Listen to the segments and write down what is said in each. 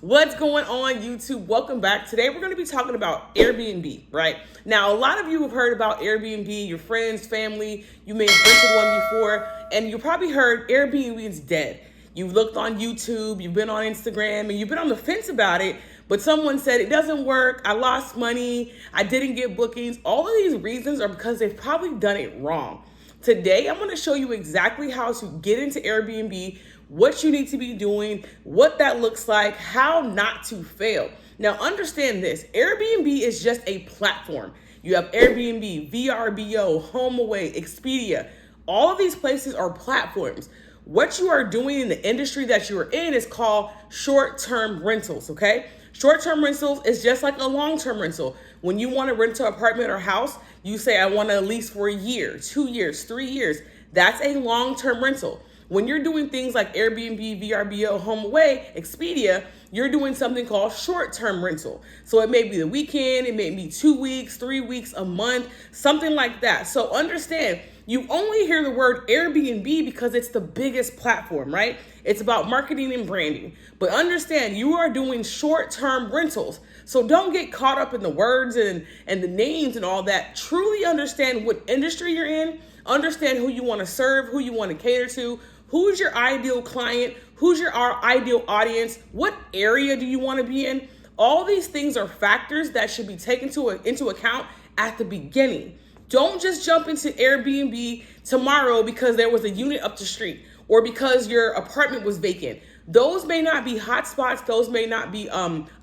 What's going on, YouTube? Welcome back. Today we're going to be talking about Airbnb, right? Now, a lot of you have heard about Airbnb, your friends, family, you may have rented one before, and you probably heard Airbnb is dead. You've looked on YouTube, you've been on Instagram, and you've been on the fence about it, but someone said it doesn't work, I lost money, I didn't get bookings. All of these reasons are because they've probably done it wrong. Today, I'm going to show you exactly how to get into Airbnb, what you need to be doing, what that looks like, how not to fail. Now, understand this. Airbnb is just a platform. You have Airbnb, VRBO, HomeAway, Expedia. All of these places are platforms. What you are doing in the industry that you're in is called short-term rentals, okay? Short-term rentals is just like a long-term rental. When you want to rent an apartment or house, you say, I want to lease for a year, 2 years, 3 years. That's a long-term rental. When you're doing things like Airbnb, VRBO, HomeAway, Expedia, you're doing something called short-term rental. So it may be the weekend, it may be 2 weeks, 3 weeks, a month, something like that. So understand, you only hear the word Airbnb because it's the biggest platform, right? It's about marketing and branding. But understand, you are doing short-term rentals. So don't get caught up in the words and the names and all that. Truly understand what industry you're in. Understand who you want to serve, who you want to cater to, who's your ideal client, who's your ideal audience, what area do you want to be in. All these things are factors that should be taken into account at the beginning. Don't just jump into Airbnb tomorrow because there was a unit up the street or because your apartment was vacant. Those may not be hot spots. Those may not be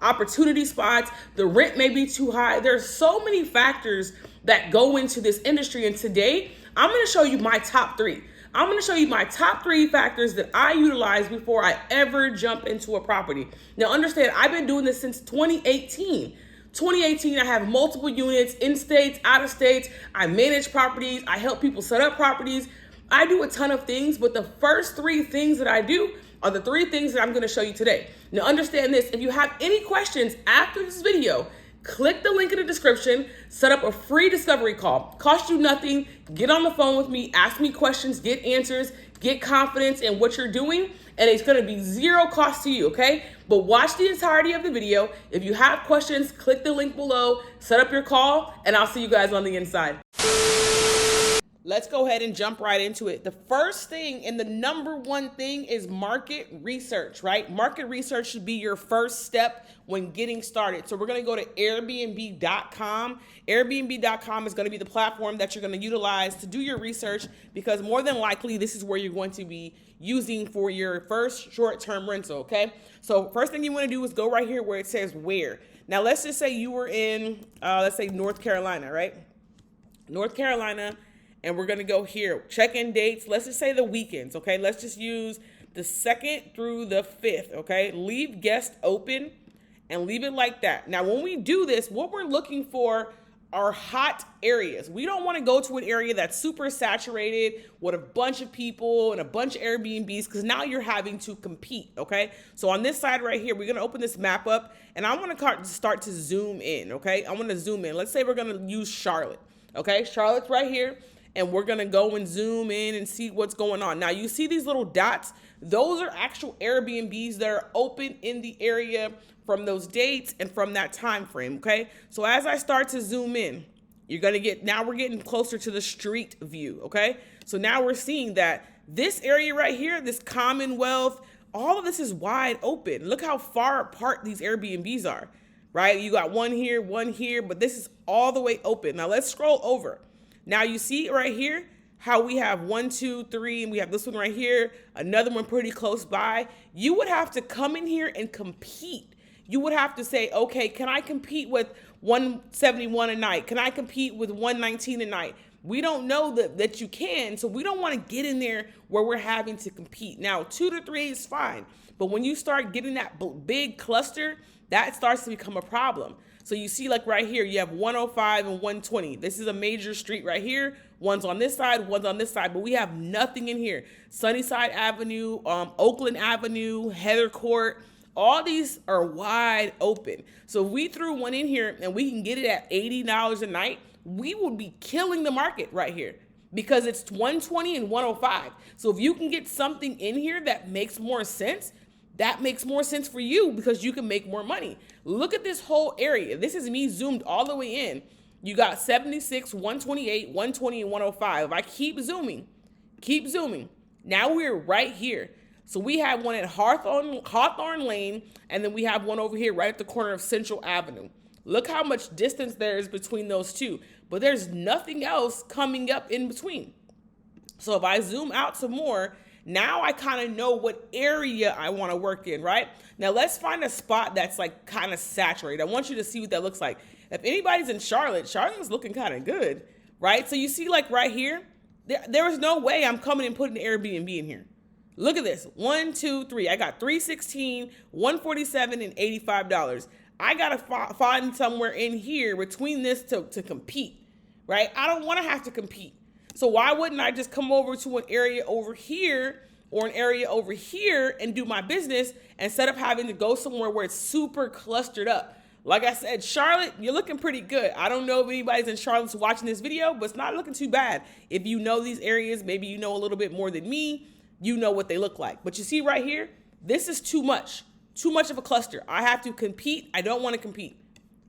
opportunity spots. The rent may be too high. There's so many factors that go into this industry. And today, I'm going to show you my top 3. I'm going to show you my top 3 factors that I utilize before I ever jump into a property. Now, understand, I've been doing this since 2018. 2018, I have multiple units in states, out of states. I manage properties. I help people set up properties. I do a ton of things, but the first 3 things that I do are the 3 things that I'm going to show you today. Now, understand this. If you have any questions after this video, click the link in the description, set up a free discovery call. Cost you nothing. Get on the phone with me, ask me questions, get answers, get confidence in what you're doing, and it's going to be 0 cost to you, okay? But watch the entirety of the video. If you have questions, click the link below, set up your call, and I'll see you guys on the inside. Let's go ahead and jump right into it. The first thing and the number one thing is market research, right? Market research should be your first step when getting started. So we're going to go to Airbnb.com. Airbnb.com is going to be the platform that you're going to utilize to do your research because more than likely this is where you're going to be using for your first short-term rental, okay? So first thing you want to do is go right here where it says where. Now let's just say you were in, let's say North Carolina, right? North Carolina. And we're going to go here, check-in dates. Let's just say the weekends, okay? Let's just use the 2nd through the 5th, okay? Leave guest open and leave it like that. Now, when we do this, what we're looking for are hot areas. We don't want to go to an area that's super saturated with a bunch of people and a bunch of Airbnbs because now you're having to compete, okay? So on this side right here, we're going to open this map up and I want to start to zoom in, okay? I want to zoom in. Let's say we're going to use Charlotte, okay? Charlotte's right here. And we're going to go and zoom in and see what's going on. Now, you see these little dots? Those are actual Airbnbs that are open in the area from those dates and from that time frame, okay? So as I start to zoom in, you're going to get, now we're getting closer to the street view, okay? So now we're seeing that this area right here, this Commonwealth, all of this is wide open. Look how far apart these Airbnbs are, right? You got one here, but this is all the way open. Now, let's scroll over. Now you see right here how we have 1, 2, 3, and we have this one right here, another one pretty close by. You would have to come in here and compete. You would have to say, okay, can I compete with 171 a night? Can I compete with 119 a night? We don't know that you can, so we don't want to get in there where we're having to compete. Now, 2 to 3 is fine, but when you start getting that big cluster, that starts to become a problem. So you see like right here, you have 105 and 120. This is a major street right here. One's on this side, one's on this side, but we have nothing in here. Sunnyside Avenue, Oakland Avenue, Heather Court, all these are wide open. So if we threw one in here and we can get it at $80 a night, we would be killing the market right here because it's 120 and 105. So if you can get something in here that makes more sense, that makes more sense for you because you can make more money. Look at this whole area. This is me zoomed all the way in. You got 76, 128, 120, and 105. If I keep zooming, now we're right here. So we have one at Hawthorne Lane, and then we have one over here right at the corner of Central Avenue. Look how much distance there is between those two. But there's nothing else coming up in between. So if I zoom out some more, now I kind of know what area I want to work in, right? Now let's find a spot that's like kind of saturated. I want you to see what that looks like. If anybody's in Charlotte's looking kind of good, right? So you see like right here, there is no way I'm coming and putting an Airbnb in here. Look at this, 1, 2, 3. I got 316, 147, and $85. I gotta find somewhere in here between this to compete, right? I don't want to have to compete. So why wouldn't I just come over to an area over here or an area over here and do my business instead of having to go somewhere where it's super clustered up? Like I said, Charlotte, you're looking pretty good. I don't know if anybody's in Charlotte's watching this video, but it's not looking too bad. If you know these areas, maybe you know a little bit more than me, you know what they look like. But you see right here, this is too much of a cluster. I have to compete. I don't want to compete.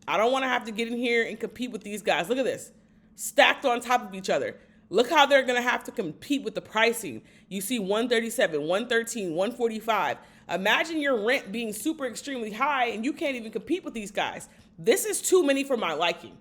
I don't want to have to get in here and compete with these guys. Look at this, stacked on top of each other. Look how they're going to have to compete with the pricing. You see 137, 113, 145. Imagine your rent being super extremely high and you can't even compete with these guys. This is too many for my liking.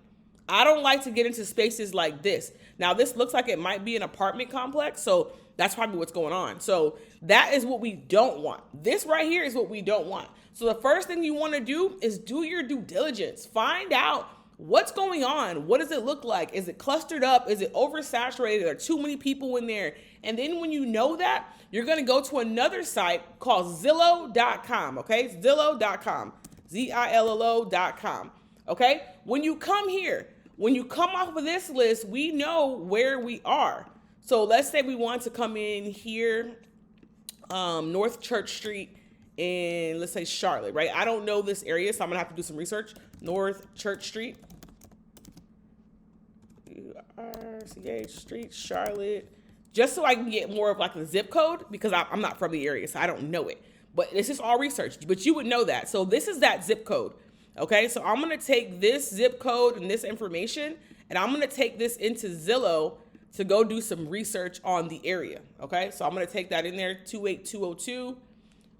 I don't like to get into spaces like this. Now, this looks like it might be an apartment complex, so that's probably what's going on. So that is what we don't want. This right here is what we don't want. So the first thing you want to do is do your due diligence. Find out what's going on. What does it look like? Is it clustered up? Is it oversaturated? Are there too many people in there? And then when you know that, you're going to go to another site called Zillow.com, okay? Zillow.com, Zillo.com, okay? When you come here, when you come off of this list, we know where we are. So let's say we want to come in here, North Church Street in, let's say, Charlotte, right? I don't know this area, so I'm going to have to do some research. North Church Street, URCH Street, Charlotte, just so I can get more of like the zip code because I'm not from the area, so I don't know it. But this is all research, but you would know that. So this is that zip code, okay? So I'm going to take this zip code and this information, and I'm going to take this into Zillow to go do some research on the area, okay? So I'm going to take that in there, 28202.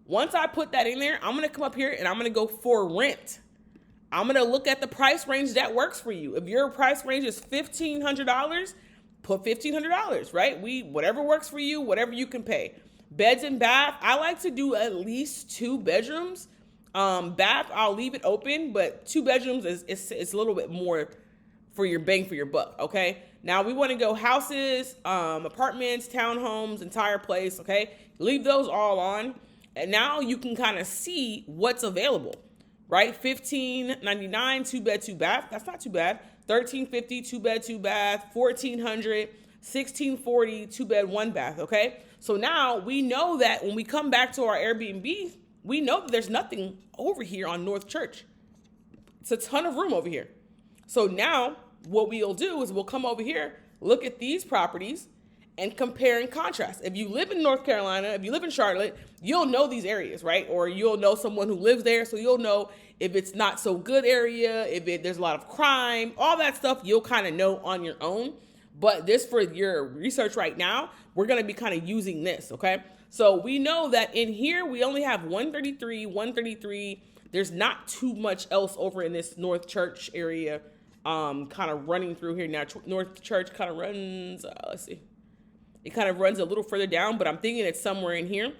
Once I put that in there, I'm going to come up here and I'm going to go for rent. I'm going to look at the price range that works for you. If your price range is $1,500, put $1,500, right? Whatever works for you, whatever you can pay. Beds and bath, I like to do at least 2 bedrooms. Bath, I'll leave it open, but 2 bedrooms is a little bit more for your bang for your buck, okay? Now we want to go houses, apartments, townhomes, entire place, okay? Leave those all on. And now you can kind of see what's available, right? $1,599, 2 bed, 2 bath. That's not too bad. $1,350, 2 bed, 2 bath. $1,400, $1,640, 2 bed, 1 bath. Okay. So now we know that when we come back to our Airbnb, we know that there's nothing over here on North Church. It's a ton of room over here. So now what we'll do is we'll come over here, look at these properties, and compare and contrast. If you live in North Carolina, if you live in Charlotte, you'll know these areas, right? Or you'll know someone who lives there, so you'll know if it's not so good area, there's a lot of crime, all that stuff you'll kind of know on your own. But this, for your research right now, we're gonna be kind of using this, okay? So we know that in here, we only have 133. There's not too much else over in this North Church area, kind of running through here. Now, North Church kind of runs, let's see. It kind of runs a little further down, but I'm thinking it's somewhere in here.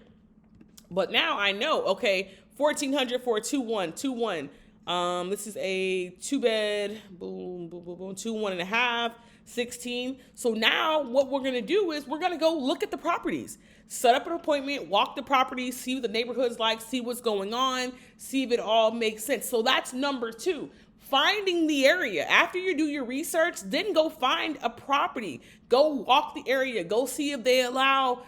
But now I know, okay, 1,400 for a 2-1. This is a 2 bed, boom, 2, 1.5, 16. So now what we're gonna do is we're gonna go look at the properties, set up an appointment, walk the properties, see what the neighborhood's like, see what's going on, see if it all makes sense. So that's number 2. Finding the area. After you do your research, then go find a property. Go walk the area. Go see if they allow,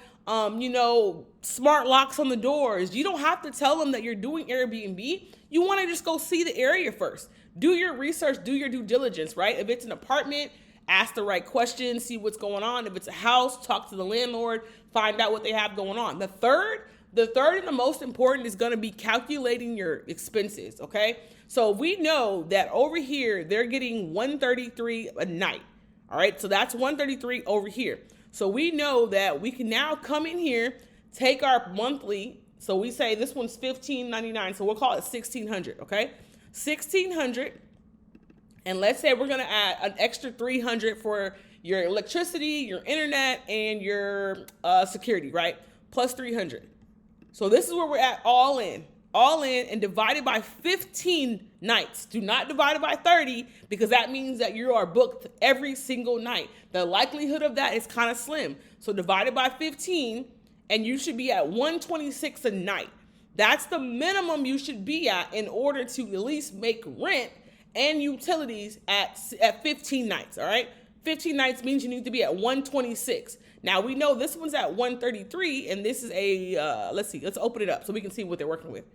smart locks on the doors. You don't have to tell them that you're doing Airbnb. You want to just go see the area first. Do your research. Do your due diligence, right? If it's an apartment, ask the right questions. See what's going on. If it's a house, talk to the landlord. Find out what they have going on. The third, The third and the most important is going to be calculating your expenses, okay? So we know that over here, they're getting $133 a night, all right? So that's $133 over here. So we know that we can now come in here, take our monthly. So we say this one's $15.99, so we'll call it $1,600, okay? $1,600, and let's say we're gonna add an extra $300 for your electricity, your internet, and your security, right? Plus $300. So this is where we're at all in, and divided by 15 nights. Do not divide it by 30 because that means that you are booked every single night. The likelihood of that is kind of slim. So divided by 15, and you should be at $126 a night. That's the minimum you should be at in order to at least make rent and utilities at 15 nights, all right? 15 nights means you need to be at $126. Now we know this one's at $133, and this is a, let's open it up so we can see what they're working with.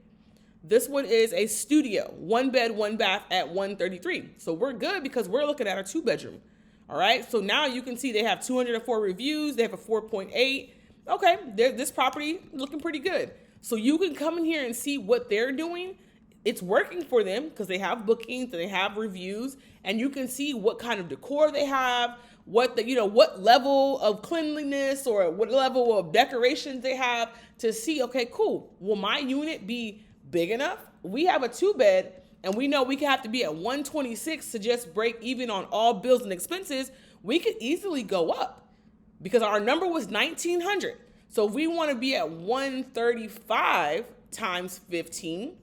This one is a studio, 1 bed, 1 bath at $133. So we're good because we're looking at a 2-bedroom. All right, so now you can see they have 204 reviews. They have a 4.8. Okay, this property looking pretty good. So you can come in here and see what they're doing. It's working for them because they have bookings, they have reviews, and you can see what kind of decor they have, what level of cleanliness or what level of decorations they have to see, okay, cool. Will my unit be big enough? We have a 2-bed and we know we can have to be at 126 to just break even on all bills and expenses. We could easily go up because our number was 1,900. So if we want to be at 135 times 15,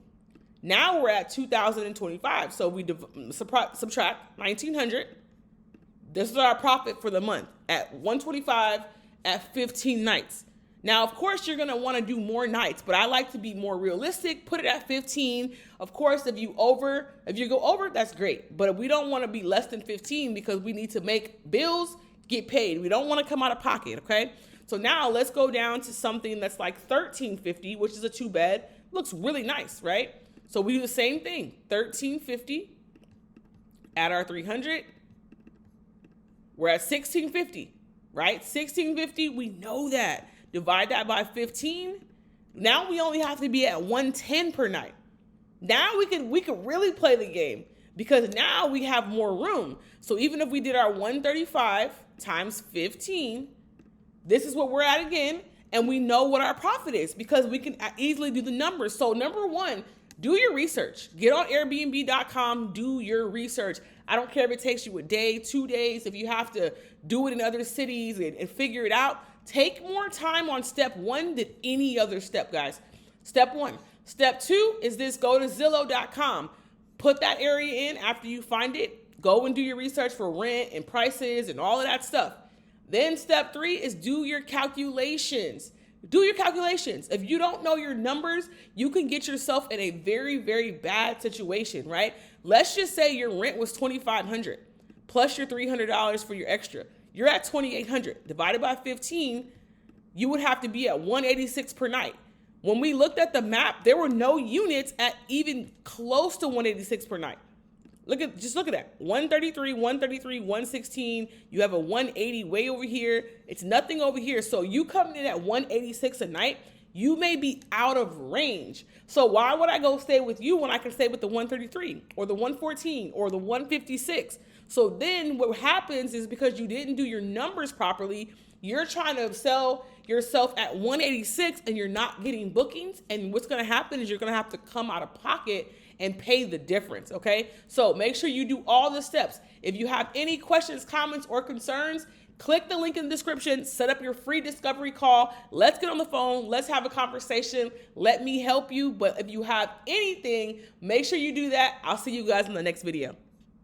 now we're at 2,025. So we subtract 1,900. This is our profit for the month at 125 at 15 nights. Now, of course, you're going to want to do more nights, but I like to be more realistic. Put it at 15. Of course, if you go over, that's great. But we don't want to be less than 15 because we need to make bills get paid. We don't want to come out of pocket, okay? So now let's go down to something that's like $1,350, which is a 2-bed. Looks really nice, right? So we do the same thing. $1,350, add our 300. We're at $1,650, right? $1,650, we know that. Divide that by 15. Now we only have to be at 110 per night. Now we can really play the game because now we have more room. So even if we did our 135 times 15, this is what we're at again, and we know what our profit is because we can easily do the numbers. So number one, do your research. Get on Airbnb.com, do your research. I don't care if it takes you a day, 2 days, if you have to do it in other cities and figure it out. Take more time on step one than any other step, guys. Step one. Step two is this: go to Zillow.com. Put that area in after you find it. Go and do your research for rent and prices and all of that stuff. Then step three is do your calculations. Do your calculations. If you don't know your numbers, you can get yourself in a very, very bad situation, right? Let's just say your rent was $2,500 plus your $300 for your extra. You're at $2,800. Divided by 15, you would have to be at 186 per night. When we looked at the map, there were no units at even close to 186 per night. Just look at that. 133, 116. You have a 180 way over here. It's nothing over here. So you coming in at 186 a night, you may be out of range. So why would I go stay with you when I can stay with the 133 or the 114 or the 156? So then what happens is because you didn't do your numbers properly, you're trying to sell yourself at 186 and you're not getting bookings. And what's going to happen is you're going to have to come out of pocket and pay the difference, okay? So make sure you do all the steps. If you have any questions, comments, or concerns, click the link in the description, set up your free discovery call. Let's get on the phone. Let's have a conversation. Let me help you. But if you have anything, make sure you do that. I'll see you guys in the next video.